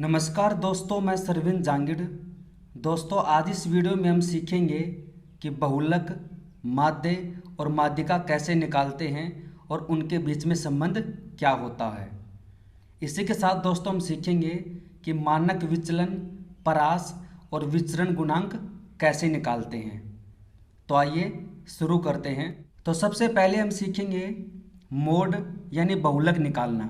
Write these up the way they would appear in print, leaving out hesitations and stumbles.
नमस्कार दोस्तों, मैं सरविन जांगिड़। दोस्तों, आज इस वीडियो में हम सीखेंगे कि बहुलक, माध्य और माध्यिका कैसे निकालते हैं और उनके बीच में संबंध क्या होता है। इसी के साथ दोस्तों हम सीखेंगे कि मानक विचलन, परास और विचरण गुणांक कैसे निकालते हैं। तो आइए शुरू करते हैं। तो सबसे पहले हम सीखेंगे मोड यानी बहुलक निकालना।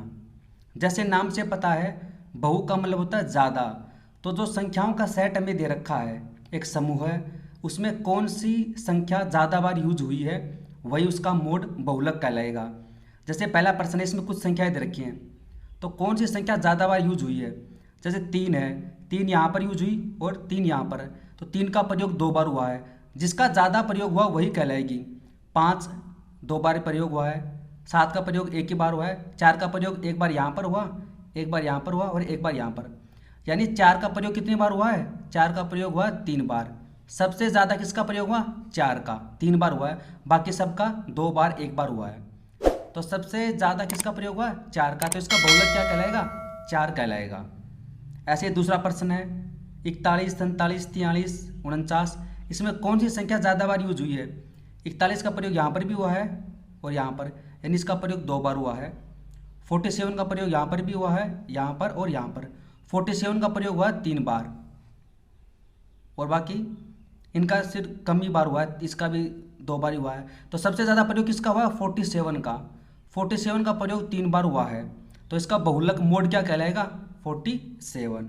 जैसे नाम से पता है, बहु का मतलब होता है ज़्यादा। तो जो संख्याओं का सेट हमें दे रखा है, एक समूह है, उसमें कौन सी संख्या ज़्यादा बार यूज हुई है वही उसका मोड बहुलक कहलाएगा। जैसे पहला प्रश्न है, इसमें कुछ संख्याएं दे रखी हैं, तो कौन सी संख्या ज़्यादा बार यूज हुई है। जैसे 3 है, 3 यहाँ पर यूज हुई और 3 यहाँ पर, तो 3 का प्रयोग 2 बार हुआ है, जिसका ज़्यादा प्रयोग हुआ वही कहलाएगी। 5 2 बार प्रयोग हुआ है, 7 का प्रयोग 1 ही बार हुआ है, 4 का प्रयोग 1 बार यहाँ पर हुआ, 1 बार यहाँ पर हुआ और 1 बार यहाँ पर, यानी 4 का प्रयोग कितनी बार हुआ है, 4 का प्रयोग हुआ 3 बार। सबसे ज़्यादा किसका प्रयोग हुआ, 4 का 3 बार हुआ है, बाकी सबका 2 बार 1 बार हुआ है। तो सबसे ज़्यादा किसका प्रयोग हुआ, 4 का, तो इसका बहुलक क्या कहलाएगा, 4 कहलाएगा। ऐसे दूसरा प्रश्न है 41 47 43 49, इसमें कौन सी संख्या ज़्यादा बार यूज हुई है। 41 का प्रयोग यहाँ पर भी हुआ है और यहाँ पर, यानी इसका प्रयोग 2 बार हुआ है। 47 का प्रयोग यहाँ पर भी हुआ है, यहाँ पर और यहाँ पर। 47 का प्रयोग हुआ 3 बार और बाकी इनका सिर्फ कम ही बार हुआ है, इसका भी 2 बार ही हुआ है। तो सबसे ज़्यादा प्रयोग किसका हुआ, 47 का। 47 का प्रयोग 3 बार हुआ है, तो इसका बहुलक मोड क्या कहलाएगा, 47।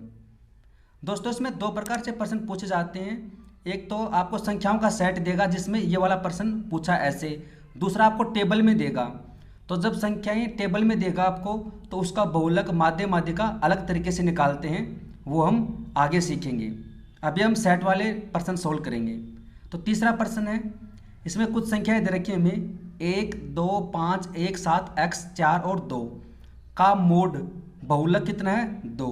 दोस्तों, इसमें 2 प्रकार से प्रश्न पूछे जाते हैं। एक तो आपको संख्याओं का सेट देगा, जिसमें ये वाला प्रश्न पूछा ऐसे। दूसरा आपको टेबल में देगा। तो जब संख्याएं टेबल में देगा आपको, तो उसका बहुलक, माध्य, माध्यिका अलग तरीके से निकालते हैं, वो हम आगे सीखेंगे। अभी हम सेट वाले प्रश्न सोल्व करेंगे। तो तीसरा प्रश्न है, इसमें कुछ संख्याएं दे रखी हैं हमें, 1 2 5 1 7 x 4 और 2 का मोड बहुलक कितना है, 2।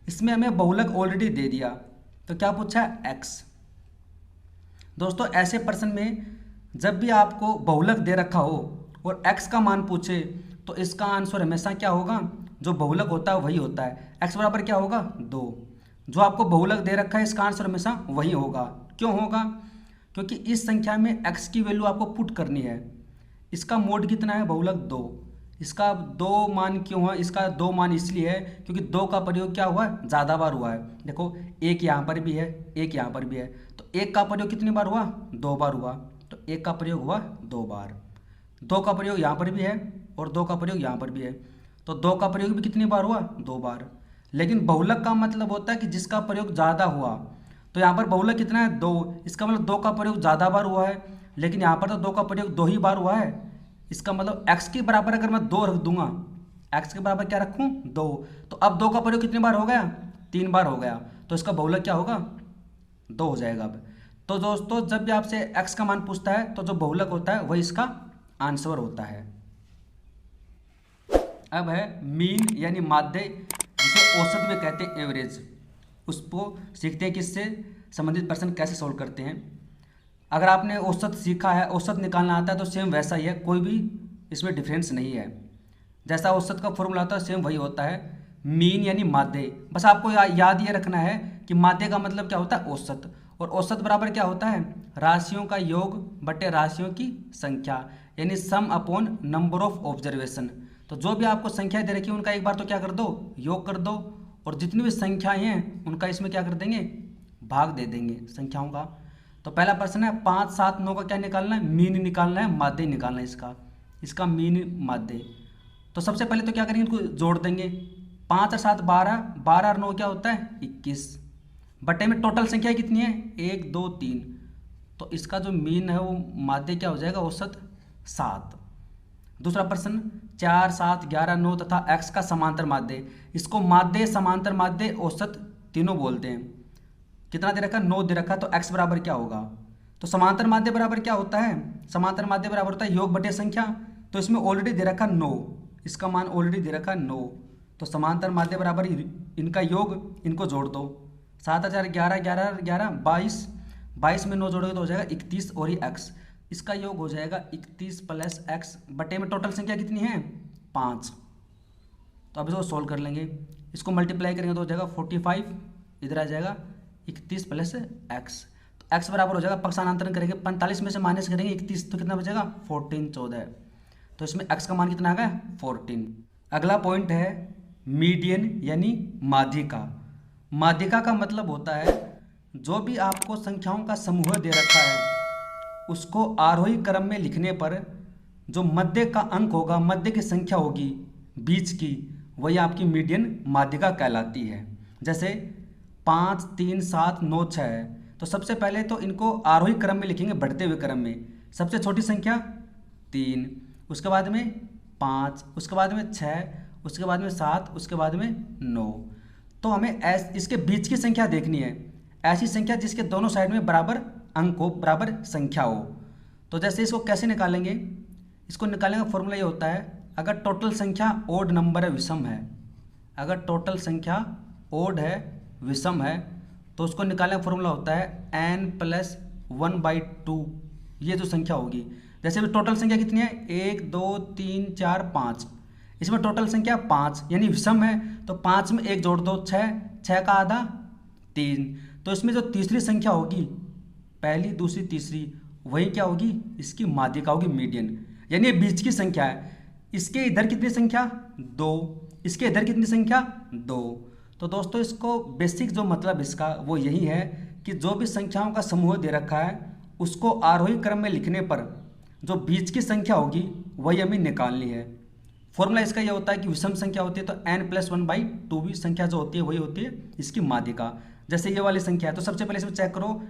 इसमें हमें बहुलक ऑलरेडी दे दिया, तो क्या पूछा है, x। दोस्तों, ऐसे प्रश्न में जब भी आपको बहुलक दे रखा हो और x का मान पूछे, तो इसका आंसर हमेशा क्या होगा, जो बहुलक होता है वही होता है। x बराबर क्या होगा, 2। जो आपको बहुलक दे रखा है, इसका आंसर हमेशा वही होगा। क्यों होगा, क्योंकि इस संख्या में x की वैल्यू आपको पुट करनी है। इसका मोड कितना है, बहुलक 2। इसका 2 मान क्यों है, इसका 2 मान इसलिए है क्योंकि 2 का प्रयोग क्या हुआ है, ज़्यादा बार हुआ है। देखो, 1 यहाँ पर भी है, 1 यहाँ पर भी है, तो 1 का प्रयोग कितनी बार हुआ, 2 बार हुआ, तो 1 का प्रयोग हुआ 2 बार। 2 का प्रयोग यहाँ पर भी है और 2 का प्रयोग यहाँ पर भी है, तो 2 का प्रयोग भी कितनी बार हुआ, 2 बार। लेकिन बहुलक का मतलब होता है कि जिसका प्रयोग ज़्यादा हुआ। तो यहाँ पर बहुलक कितना है, 2। इसका मतलब 2 का प्रयोग ज़्यादा बार हुआ है, लेकिन यहाँ पर तो 2 का प्रयोग 2 ही बार हुआ है। इसका मतलब x के बराबर अगर मैं 2 रख दूंगा, x के बराबर क्या रखूँ, 2, तो अब 2 का प्रयोग कितनी बार हो गया, 3 बार हो गया, तो इसका बहुलक क्या होगा, 2 हो जाएगा अब। तो दोस्तों, जब भी आपसे x का मान पूछता है, तो जो बहुलक होता है वही इसका आंसर होता है। अब है मीन यानी माध्य, जिसे औसत में कहते हैं, एवरेज। उसको सीखते हैं, किससे संबंधित प्रश्न कैसे सोल्व करते हैं। अगर आपने औसत सीखा है, औसत निकालना आता है, तो सेम वैसा ही है, कोई भी इसमें डिफरेंस नहीं है। जैसा औसत का फॉर्मूला होता है सेम वही होता है, मीन यानी माध्य। बस आपको याद ये रखना है कि माध्य का मतलब क्या होता है, औसत। और औसत बराबर क्या होता है, राशियों का योग बटे राशियों की संख्या, यानी सम अपॉन नंबर ऑफ ऑब्जर्वेशन। तो जो भी आपको संख्या दे रखी है, उनका एक बार तो क्या कर दो, योग कर दो, और जितनी भी संख्याएं हैं उनका इसमें क्या कर देंगे, भाग दे देंगे संख्याओं का। तो पहला प्रश्न है 5 7 9 का क्या निकालना है, मीन निकालना है, माध्य निकालना है, इसका मीन माध्य। तो सबसे पहले तो क्या करेंगे, इनको जोड़ देंगे। 5 और 7 12, 12 और 9 क्या होता है, 21। बटे में टोटल संख्या कितनी है, 1 2 3, तो इसका जो मीन है वो माध्य क्या हो जाएगा, औसत 7। दूसरा प्रश्न 4 7 11 9 तथा x का समांतर माध्य। इसको माध्य, समांतर माध्य, औसत तीनों बोलते हैं। कितना दे रखा है, 9 दे रखा है, तो x बराबर क्या होगा। तो समांतर माध्य बराबर क्या होता है, समांतर माध्य बराबर होता है योग बटे संख्या। तो इसमें ऑलरेडी दे रखा 9, इसका मान ऑलरेडी दे रखा 9, तो समांतर माध्य बराबर इनका योग, इनको जोड़ दो। 7 4 11 11 11 22, 22 में 9 जोड़ोगे तो हो जाएगा 31, और ये x, इसका योग हो जाएगा 31 + x, बटे में टोटल संख्या कितनी है, 5। तो अब इसको सोल्व कर लेंगे। इसको मल्टीप्लाई करेंगे तो हो जाएगा 45, इधर आ जाएगा 31 प्लस एक्स, तो एक्स बराबर हो जाएगा, पक्षांतरण करेंगे 45 में से माइनस करेंगे 31, तो कितना बचेगा 14, 14। तो इसमें एक्स का मान कितना आ गया 14। अगला पॉइंट है मीडियन यानी माध्यिका। माध्यिका का मतलब होता है जो भी आपको संख्याओं का समूह दे रखा है उसको आरोही क्रम में लिखने पर जो मध्य का अंक होगा, मध्य की संख्या होगी बीच की, वही आपकी मीडियन माध्यिका कहलाती है। जैसे 5, 3, 7, 9, 6 है, तो सबसे पहले तो इनको आरोही क्रम में लिखेंगे, बढ़ते हुए क्रम में। सबसे छोटी संख्या 3, उसके बाद में 5, उसके बाद में 6, उसके बाद में 7, उसके बाद में 9। तो हमें इसके बीच की संख्या देखनी है, ऐसी संख्या जिसके दोनों साइड में बराबर अंक हो, बराबर संख्या हो। तो जैसे इसको कैसे निकालेंगे, इसको निकालने का फॉर्मूला ये होता है, अगर टोटल संख्या ओड नंबर है, विषम है, अगर टोटल संख्या ओड है, विषम है, तो उसको निकालने का फॉर्मूला होता है n+1/2, ये जो संख्या होगी। जैसे टोटल संख्या कितनी है 1, 2, 3, 4, 5, इसमें टोटल संख्या 5 यानी विषम है, तो 5 में 1 जोड़ दो 6, 6 का आधा 3। तो इसमें जो तीसरी संख्या होगी, पहली, दूसरी, तीसरी, वही क्या होगी, इसकी माध्यिका होगी, मीडियन, यानी ये बीच की संख्या है। इसके इधर कितनी संख्या 2, इसके इधर कितनी संख्या 2। तो दोस्तों इसको बेसिक जो मतलब इसका वो यही है कि जो भी संख्याओं का समूह दे रखा है उसको आरोही क्रम में लिखने पर जो बीच की संख्या होगी वही हमें निकालनी है। फॉर्मूला इसका यह होता है कि विषम संख्या होती है तो n+1/2 भी संख्या जो होती है वही होती है इसकी माध्यिका। जैसे ये वाली संख्या है तो सबसे पहले इसमें चेक करो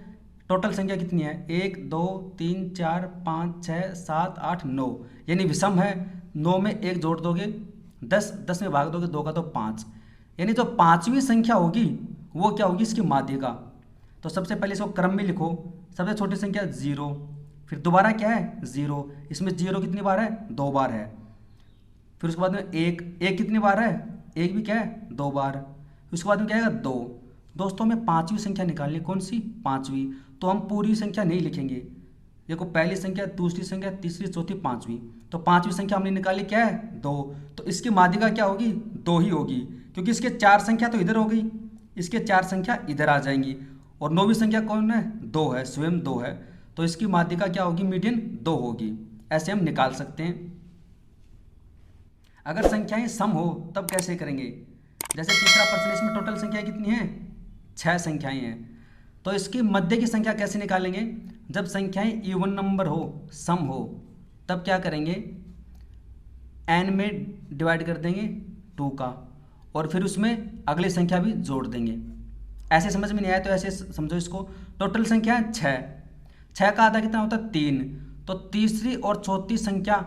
टोटल संख्या कितनी है 1, 2, 3, 4, 5, 6, 7, 8, 9, यानी विषम है। 9 में 1 जोड़ दोगे 10, 10 में भाग दोगे 2 का तो 5, यानी जो पांचवी संख्या होगी वो क्या होगी, इसकी माध्यिका। तो सबसे पहले इसको क्रम में लिखो, सबसे छोटी संख्या 0, फिर दोबारा क्या है 0, इसमें 0 कितनी बार है 2 बार है, फिर उसके बाद में 1 कितनी बार है 1 भी क्या है 2 बार, उसके बाद में क्या है 2। दोस्तों में पांचवी संख्या निकालनी, कौन सी पांचवी, तो हम पूरी संख्या नहीं लिखेंगे, देखो पहली संख्या, दूसरी संख्या, तीसरी, चौथी, पांचवी, तो पांचवी संख्या हमने निकाली क्या है 2, तो इसकी माध्यिका क्या होगी 2 ही होगी, क्योंकि इसके 4 संख्या तो इधर हो गई, इसके 4 संख्या इधर आ जाएंगी, और 9वीं संख्या कौन है 2 है, स्वयं 2 है, तो इसकी माध्यिका क्या होगी मीडियन 2 होगी। ऐसे हम निकाल सकते हैं। अगर संख्याएं सम हो तब कैसे करेंगे, जैसे तीसरा प्रश्न, इसमें टोटल संख्या कितनी है 6 संख्याएं हैं, तो इसकी मध्य की संख्या कैसे निकालेंगे, जब संख्याएं इवन नंबर हो, सम हो, तब क्या करेंगे n में डिवाइड कर देंगे 2 का, और फिर उसमें अगली संख्या भी जोड़ देंगे। ऐसे समझ में नहीं आया तो ऐसे समझो इसको, टोटल संख्या है 6 का आधा कितना होता है 3, तो तीसरी और चौथी संख्या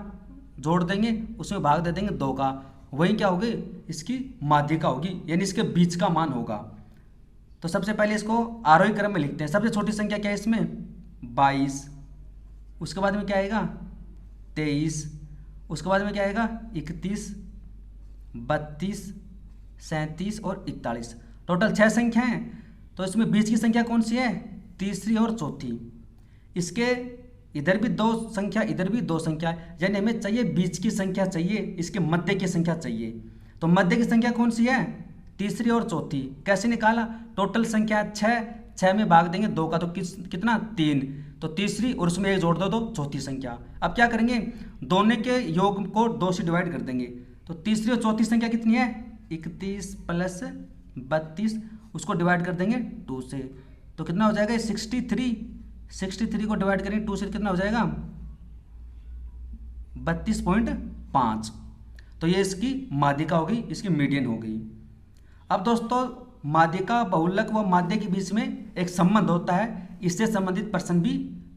जोड़ देंगे, उसमें भाग दे देंगे 2 का, वही क्या होगी इसकी माध्यिका होगी, यानी इसके बीच का मान होगा। तो सबसे पहले इसको आरोही क्रम में लिखते हैं। सबसे छोटी संख्या क्या है इसमें 22, उसके बाद में क्या आएगा 23, उसके बाद में क्या आएगा 31, 32, 37 और 41, टोटल 6 संख्या हैं। तो इसमें बीच की संख्या कौन सी है तीसरी और चौथी, इसके इधर भी 2 संख्या, इधर भी 2 संख्या, यानी हमें चाहिए बीच की संख्या चाहिए, इसके मध्य की संख्या चाहिए। तो मध्य की संख्या कौन सी है तीसरी और चौथी। कैसे निकाला, टोटल संख्या 6 में भाग देंगे 2 का तो कितना 3, तो तीसरी और उसमें 1 जोड़ दो चौथी संख्या। अब क्या करेंगे दोनों के योग को 2 से डिवाइड कर देंगे, तो तीसरी और चौथी संख्या कितनी है 31 प्लस 32, उसको डिवाइड कर देंगे 2 से, तो कितना हो जाएगा 63 को डिवाइड करेंगे 2 से कितना हो जाएगा 32.5, तो ये इसकी माध्यिका होगी, इसकी मीडियन हो गई। अब दोस्तों माध्यिका, बहुलक व माध्य के बीच में एक संबंध होता है, इससे संबंधित प्रश्न भी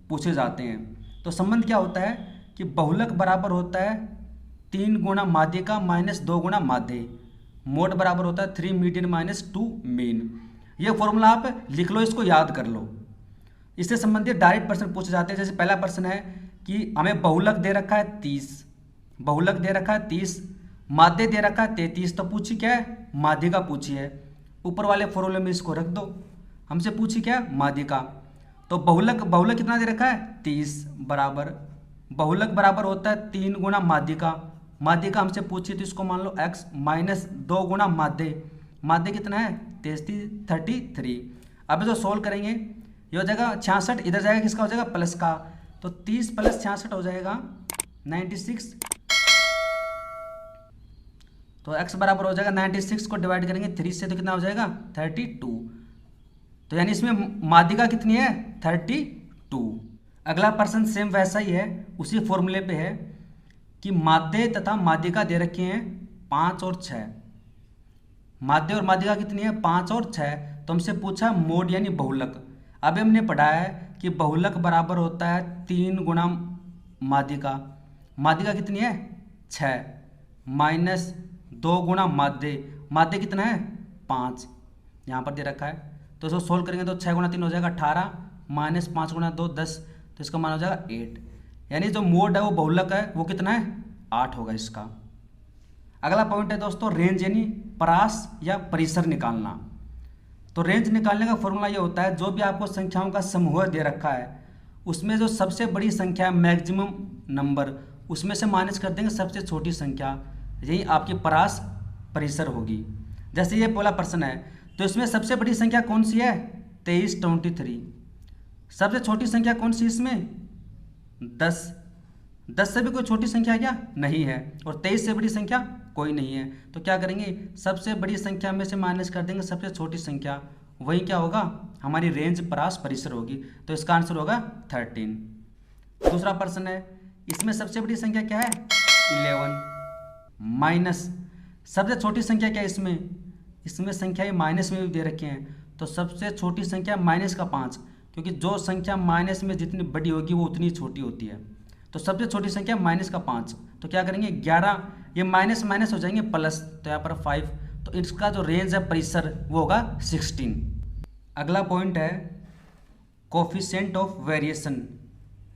पूछे जाते हैं। तो संबंध क्या होता है कि बहुलक बराबर होता है 3 गुणा माध्यिका माइनस 2 गुणा माध्य, मोड बराबर होता है 3 मीडियन माइनस 2 मीन। ये फॉर्मूला आप लिख लो, इसको याद कर लो, इससे संबंधित डायरेक्ट प्रश्न पूछे जाते हैं। जैसे पहला प्रश्न है कि हमें बहुलक दे रखा है 30, बहुलक दे रखा है 30, माध्य दे रखा है 33, तो पूछी क्या है माध्यिका पूछी है, ऊपर वाले फॉर्मूले में इसको रख दो, हमसे पूछी क्या माध्यिका। तो बहुलक कितना दे रखा है 30 बराबर, बहुलक बराबर होता है 3 गुणा माध्यिका, माध्यिका हमसे पूछी तो इसको मान लो x माइनस 2 गुणा माध्य, माध्य कितना है 33। अब जो सोल्व करेंगे ये हो जाएगा 66, इधर जाएगा किसका हो जाएगा प्लस का, तो 30 + 66 हो जाएगा 96। तो x बराबर हो जाएगा 96 को डिवाइड करेंगे 3 से तो कितना हो जाएगा 32। तो यानी इसमें माध्यिका कितनी है 32। अगला प्रश्न सेम वैसा ही है, उसी फॉर्मूले पे है कि माध्य तथा माध्यिका दे रखे हैं 5 और 6। माध्य और माध्यिका कितनी है 5 और 6। तो हमसे पूछा मोड यानी बहुलक। अभी हमने पढ़ा है कि बहुलक बराबर होता है 3 गुणा माध्यिका। माध्यिका कितनी है 6 माइनस 2 गुणा माध्य। माध्य कितना है 5, यहाँ पर दे रखा है। तो इसको सोल्व करेंगे तो 6 गुणा 3 हो जाएगा 18 माइनस 5 गुणा 2 10, तो इसका मान हो जाएगा 8। यानी जो मोड है वो बहुलक है, वो कितना है 8 होगा इसका। अगला पॉइंट है दोस्तों रेंज यानी परास या परिसर निकालना। तो रेंज निकालने का फॉर्मूला ये होता है, जो भी आपको संख्याओं का समूह दे रखा है उसमें जो सबसे बड़ी संख्या मैक्सिमम नंबर, उसमें से माइनस कर देंगे सबसे छोटी संख्या, यही आपकी परास परिसर होगी। जैसे ये पहला प्रश्न है तो इसमें सबसे बड़ी संख्या कौन सी है 23। सबसे छोटी संख्या कौन सी इसमें 10। 10 से भी कोई छोटी संख्या क्या नहीं है, और 23 से बड़ी संख्या कोई नहीं है। तो क्या करेंगे सबसे बड़ी संख्या में से माइनस कर देंगे सबसे छोटी संख्या, वही क्या होगा हमारी रेंज परास परिसर होगी। तो इसका आंसर होगा 13। दूसरा प्रश्न है, इसमें सबसे बड़ी संख्या क्या है 11 माइनस सबसे छोटी संख्या क्या है इसमें संख्याएं माइनस में भी दे रखे हैं। तो सबसे छोटी संख्या माइनस का 5, क्योंकि जो संख्या माइनस में जितनी बड़ी होगी वो उतनी छोटी होती है। तो सबसे छोटी संख्या माइनस का 5, तो क्या करेंगे 11, ये माइनस माइनस हो जाएंगे प्लस, तो यहाँ पर 5। तो इसका जो रेंज है परिसर वो होगा 16। अगला पॉइंट है कोफिशिएंट ऑफ वेरिएशन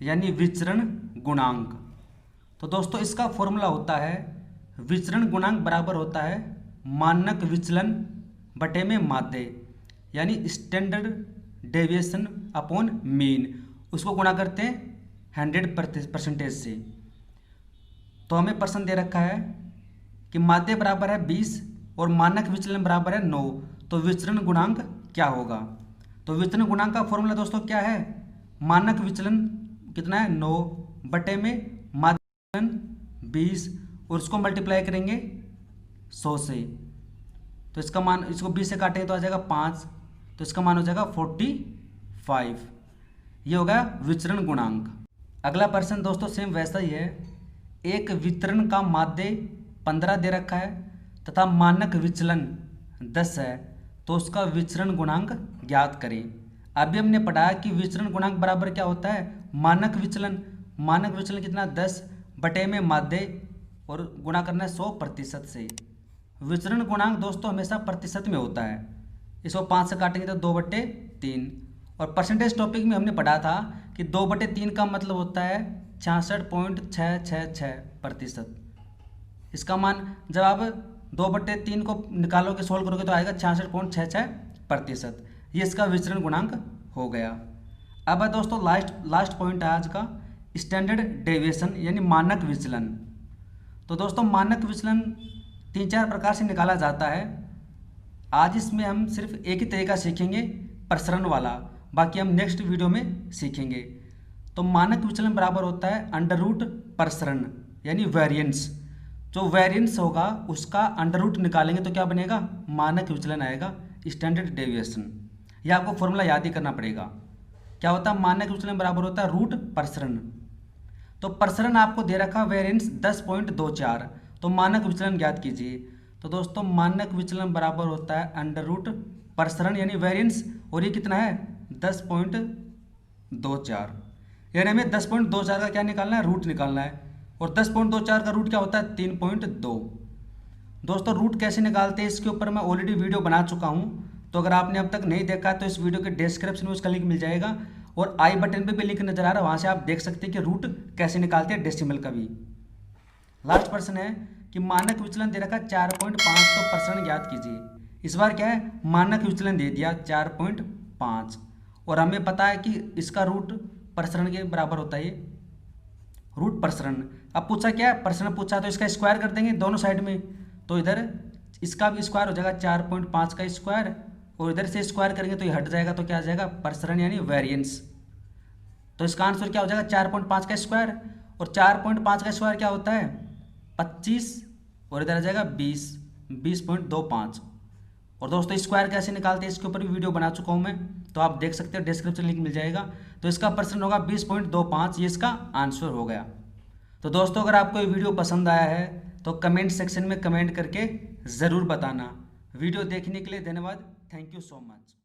यानी विचरण गुणांक। तो दोस्तों इसका फॉर्मूला होता है विचरण गुणांक बराबर होता है मानक विचलन बटे में माध्य, यानी स्टैंडर्ड डेविएशन अपॉन मीन। उसको गुणा करते हैं 100% से। तो हमें प्रश्न दे रखा है कि माध्य बराबर है 20 और मानक विचलन बराबर है 9, तो विचरण गुणांक क्या होगा। तो विचरण गुणांक का फॉर्मूला दोस्तों क्या है, मानक विचलन कितना है 9 बटे में माध्य विचलन 20, और उसको मल्टीप्लाई करेंगे 100 से। तो इसका मान, इसको 20 से काटेंगे तो आ जाएगा 5, तो इसका मान हो जाएगा 45। ये होगा विचरण गुणांक। अगला प्रश्न दोस्तों सेम वैसा ही है, एक वितरण का माध्य 15 दे रखा है तथा मानक विचलन 10 है, तो उसका विचरण गुणांक ज्ञात करें। अभी हमने पढ़ा कि विचरण गुणांक बराबर क्या होता है मानक विचलन। मानक विचलन कितना 10 बटे में माध्य, और गुणा करना है 100% से। विचरण गुणांक दोस्तों हमेशा प्रतिशत में होता है। इसको 5 से काटेंगे तो 2/3। और परसेंटेज टॉपिक में हमने पढ़ा था कि 2/3 का मतलब होता है 66.666%। इसका मान जब आप 2/3 को निकालोगे सोल्व करोगे तो आएगा 66.66%। ये इसका विचरण गुणांक हो गया। अब है दोस्तों लास्ट पॉइंट है आज का, स्टैंडर्ड डेविएशन यानी मानक विचलन। तो दोस्तों मानक विचलन 3-4 प्रकार से निकाला जाता है। आज इसमें हम सिर्फ एक ही तरीका सीखेंगे प्रसरण वाला, बाकी हम नेक्स्ट वीडियो में सीखेंगे। तो मानक विचलन बराबर होता है अंडर रूट प्रसरण यानी वेरिएंस। जो वेरिएंस होगा उसका अंडर रूट निकालेंगे तो क्या बनेगा मानक विचलन आएगा, स्टैंडर्ड डेविएशन। यह आपको फॉर्मूला याद ही करना पड़ेगा। क्या होता है मानक विचलन बराबर होता है रूट प्रसरण। तो प्रसरण आपको दे रखा वेरिएंस 10.24, तो मानक विचलन ज्ञात कीजिए। तो दोस्तों मानक विचलन बराबर होता है अंडर रूट प्रसरण यानी वेरिएंस, और ये कितना है 10.24। यानी हमें 10.24 का क्या निकालना है रूट निकालना है, और 10.24 का रूट क्या होता है 3.2। दोस्तों रूट कैसे निकालते हैं इसके ऊपर मैं ऑलरेडी वीडियो बना चुका हूँ, तो अगर आपने अब तक नहीं देखा तो इस वीडियो के डिस्क्रिप्शन में उसका लिंक मिल जाएगा, और आई बटन पे भी लिंक नजर आ रहा है, वहाँ से आप देख सकते हैं कि रूट कैसे निकालते हैं डेसिमल का भी। लास्ट प्रश्न है कि मानक विचलन दे रखा 4.5, तो प्रसरण ज्ञात कीजिए। इस बार क्या है मानक विचलन दे दिया 4.5, और हमें पता है कि इसका रूट प्रसरण के बराबर होता है रूट प्रसरण। अब पूछा क्या है प्रसरण पूछा, तो इसका स्क्वायर कर देंगे दोनों साइड में, तो इधर इसका भी स्क्वायर हो जाएगा 4.5 का स्क्वायर, और इधर से स्क्वायर करेंगे तो ये हट जाएगा, तो क्या आ जाएगा प्रसरण यानी वेरिएंस। तो इसका आंसर क्या हो जाएगा 4.5 का स्क्वायर, और 4.5 का स्क्वायर क्या होता है 25, और इधर आ जाएगा 20.25। और दोस्तों स्क्वायर कैसे निकालते हैं इसके ऊपर भी वीडियो बना चुका हूँ मैं, तो आप देख सकते हो, डिस्क्रिप्शन लिंक मिल जाएगा। तो इसका प्रश्न होगा 20.25, ये इसका आंसर हो गया। तो दोस्तों अगर आपको ये वीडियो पसंद आया है तो कमेंट सेक्शन में कमेंट करके ज़रूर बताना। वीडियो देखने के लिए धन्यवाद। Thank you so much.